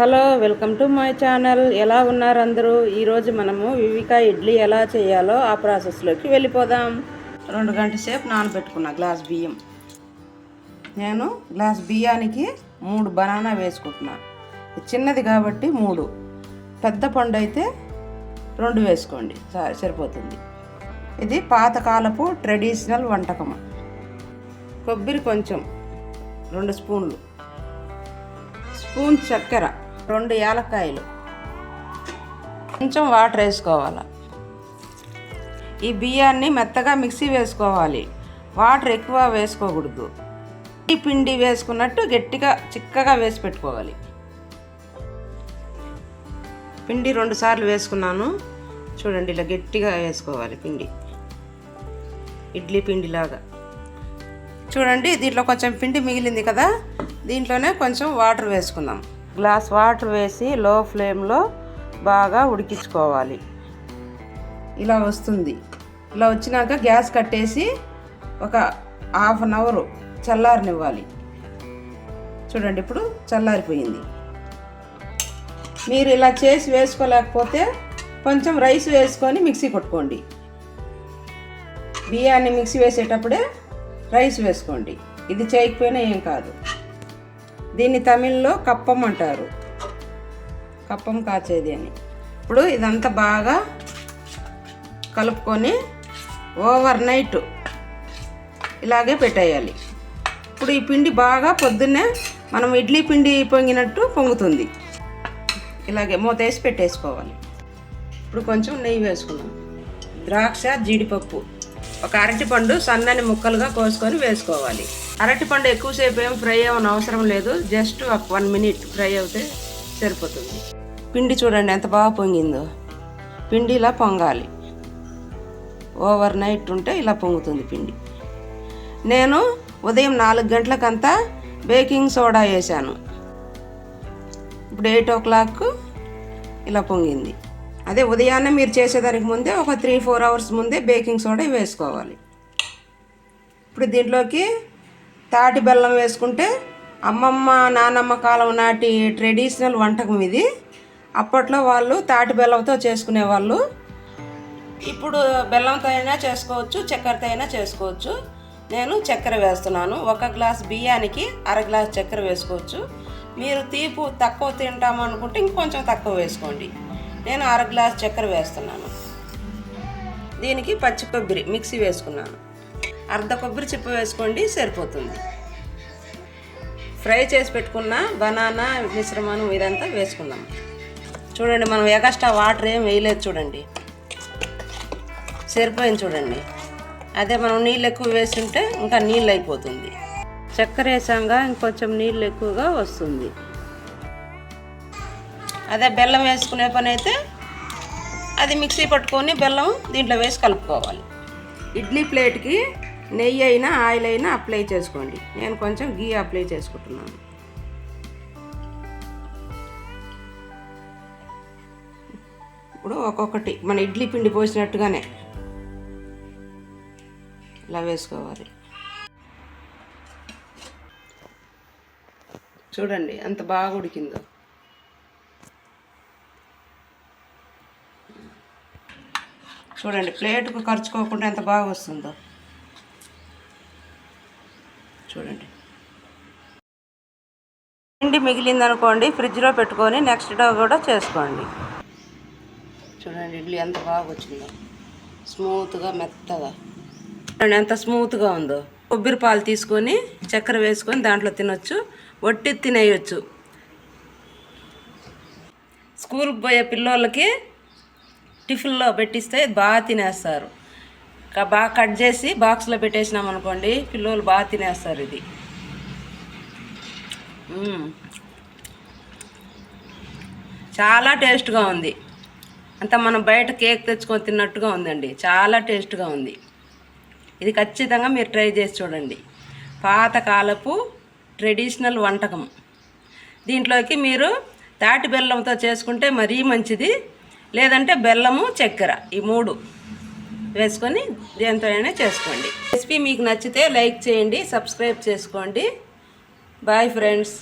Hello, welcome to my channel. ఎలా ఉన్నారు అందరూ? ఈరోజు మనము వివిక ఇడ్లీ ఎలా చేయాలో ఆ ప్రాసెస్లోకి వెళ్ళిపోదాం. 2 గంటల సేపు నానబెట్టుకున్నా గ్లాస్ బియ్యం. నేను గ్లాస్ బియ్యానికి 3 బనానా వేసుకుంటున్నా. చిన్నది కాబట్టి 3, పెద్ద పండు అయితే 2 వేసుకోండి, సరిపోతుంది. ఇది పాతకాలపు ట్రెడిషనల్ వంటకం. కొబ్బరి కొంచెం 2 స్పూన్లు, స్పూన్ చక్కెర, 2 యాలక్కాయలు, కొంచెం వాటర్ వేసుకోవాలి. ఈ బియ్యాన్ని మెత్తగా మిక్సీ వేసుకోవాలి, వాటర్ ఎక్కువ వేసుకోకూడదు. ఈ పిండి వేసుకున్నట్టు గట్టిగా చిక్కగా వేసి పెట్టుకోవాలి. పిండి 2 సార్లు వేసుకున్నాను చూడండి, ఇలా గట్టిగా వేసుకోవాలి పిండి, ఇడ్లీ పిండిలాగా. చూడండి, దీంట్లో కొంచెం పిండి మిగిలింది కదా, దీంట్లోనే కొంచెం వాటర్ వేసుకుందాం. గ్లాస్ వాటర్ వేసి లో ఫ్లేమ్లో బాగా ఉడికించుకోవాలి. ఇలా వస్తుంది. ఇలా వచ్చినాక గ్యాస్ కట్టేసి ఒక ½ అన్ అవర్ చల్లారనివ్వాలి. చూడండి, ఇప్పుడు చల్లారిపోయింది. మీరు ఇలా చేసి వేసుకోలేకపోతే కొంచెం రైస్ వేసుకొని మిక్సీ కొట్టుకోండి. బియ్యాన్ని మిక్సీ వేసేటప్పుడే రైస్ వేసుకోండి. ఇది చేయకపోయినా ఏం కాదు. దీన్ని తమిళ్లో కప్పం అంటారు, కప్పం కాచేది అని. ఇప్పుడు ఇదంతా బాగా కలుపుకొని ఓవర్ నైట్ ఇలాగే పెట్టేయాలి. ఇప్పుడు ఈ పిండి బాగా పొద్దున్నే మనం ఇడ్లీ పిండి పొంగినట్టు పొంగుతుంది. ఇలాగే మూత వేసి పెట్టేసుకోవాలి. ఇప్పుడు కొంచెం నెయ్యి వేసుకుందాం. ద్రాక్ష, జీడిపప్పు, ఒక అరటిపండు సన్నని ముక్కలుగా కోసుకొని వేసుకోవాలి. అరటిపండు ఎక్కువసేపు ఏం ఫ్రై అవ్వని అవసరం లేదు, జస్ట్ ఒక 1 minute ఫ్రై అవుతే సరిపోతుంది. పిండి చూడండి ఎంత బాగా పొంగిందో. పిండి ఇలా పొంగాలి, ఓవర్ నైట్ ఉంటే ఇలా పొంగుతుంది పిండి. నేను ఉదయం 4 గంటలకంతా బేకింగ్ సోడా వేసాను. ఇప్పుడు 8 o'clock ఇలా పొంగింది. అదే ఉదయాన్నే మీరు చేసేదానికి ముందే ఒక 3-4 hours ముందే బేకింగ్ సోడా వేసుకోవాలి. ఇప్పుడు దీంట్లోకి తాటి బెల్లం వేసుకుంటే అమ్మమ్మ నానమ్మ కాలం నాటి ట్రెడిషనల్ వంటకం ఇది. అప్పట్లో వాళ్ళు తాటి బెల్లంతో చేసుకునేవాళ్ళు. ఇప్పుడు బెల్లంతో అయినా చేసుకోవచ్చు, చక్కెరతో అయినా చేసుకోవచ్చు. నేను చక్కెర వేస్తున్నాను. 1 గ్లాస్ బియ్యానికి 1/2 గ్లాస్ చక్కెర వేసుకోవచ్చు. మీరు తీపు తక్కువ తింటాము అనుకుంటే ఇంకొంచెం తక్కువ వేసుకోండి. నేను 1/2 గ్లాస్ చక్కెర వేస్తున్నాను. దీనికి పచ్చి కొబ్బరి మిక్సీ వేసుకున్నాను. అర్ధ కొబ్బరి చిప్ప వేసుకోండి, సరిపోతుంది. ఫ్రై చేసి పెట్టుకున్న బనానా మిశ్రమం ఇదంతా వేసుకుందాం. చూడండి, మనం ఎగస్ట్రా వాటర్ ఏం వేయలేదు. చూడండి, సరిపోయింది. చూడండి, అదే మనం నీళ్ళు ఎక్కువ వేస్తుంటే ఇంకా నీళ్ళు అయిపోతుంది. చక్కెర వేసాంగా ఇంకొంచెం నీళ్ళు ఎక్కువగా వస్తుంది. అదే బెల్లం వేసుకునే పని అయితే అది మిక్సీ పట్టుకొని బెల్లం దీంట్లో వేసి కలుపుకోవాలి. ఇడ్లీ ప్లేట్కి నెయ్యి అయినా ఆయిల్ అయినా అప్లై చేసుకోండి. నేను కొంచెం గీ అప్లై చేసుకుంటున్నాను. ఇప్పుడు ఒక్కొక్కటి మన ఇడ్లీ పిండి పోసినట్టుగానే ఇలా వేసుకోవాలి. చూడండి ఎంత బాగా ఉడికిందో. చూడండి, ప్లేట్కు ఖర్చుకోకుండా ఎంత బాగా వస్తుందో. చూడండి, పిండి మిగిలిందనుకోండి ఫ్రిడ్జ్లో పెట్టుకొని నెక్స్ట్ డే కూడా చేసుకోండి. చూడండి, ఇడ్లీ ఎంత బాగా వచ్చిందో, స్మూత్గా మెత్తగా. చూడండి ఎంత స్మూత్గా ఉందో. కొబ్బరి పాలు తీసుకొని చక్కెర వేసుకొని దాంట్లో తినొచ్చు, వట్టి తినేయచ్చు. స్కూల్కి పోయే పిల్లోళ్ళకి టిఫిన్లో పెట్టిస్తే బాగా తినేస్తారు. బాగా కట్ చేసి బాక్స్లో పెట్టేసినాం అనుకోండి, పిల్లలు బాగా తినేస్తారు. ఇది చాలా టేస్ట్గా ఉంది. అంతా మనం బయట కేక్ తెచ్చుకొని తిన్నట్టుగా ఉందండి. చాలా టేస్ట్గా ఉంది. ఇది ఖచ్చితంగా మీరు ట్రై చేసి చూడండి. పాతకాలపు ట్రెడిషనల్ వంటకం. దీంట్లోకి మీరు తాటి బెల్లంతో చేసుకుంటే మరీ మంచిది, లేదంటే బెల్లము చక్కెర ఈ 3 వేసుకొని దేంతో అయినా చేసుకోండి. రెసిపీ మీకు నచ్చితే లైక్ చేయండి, సబ్స్క్రైబ్ చేసుకోండి. Bye friends.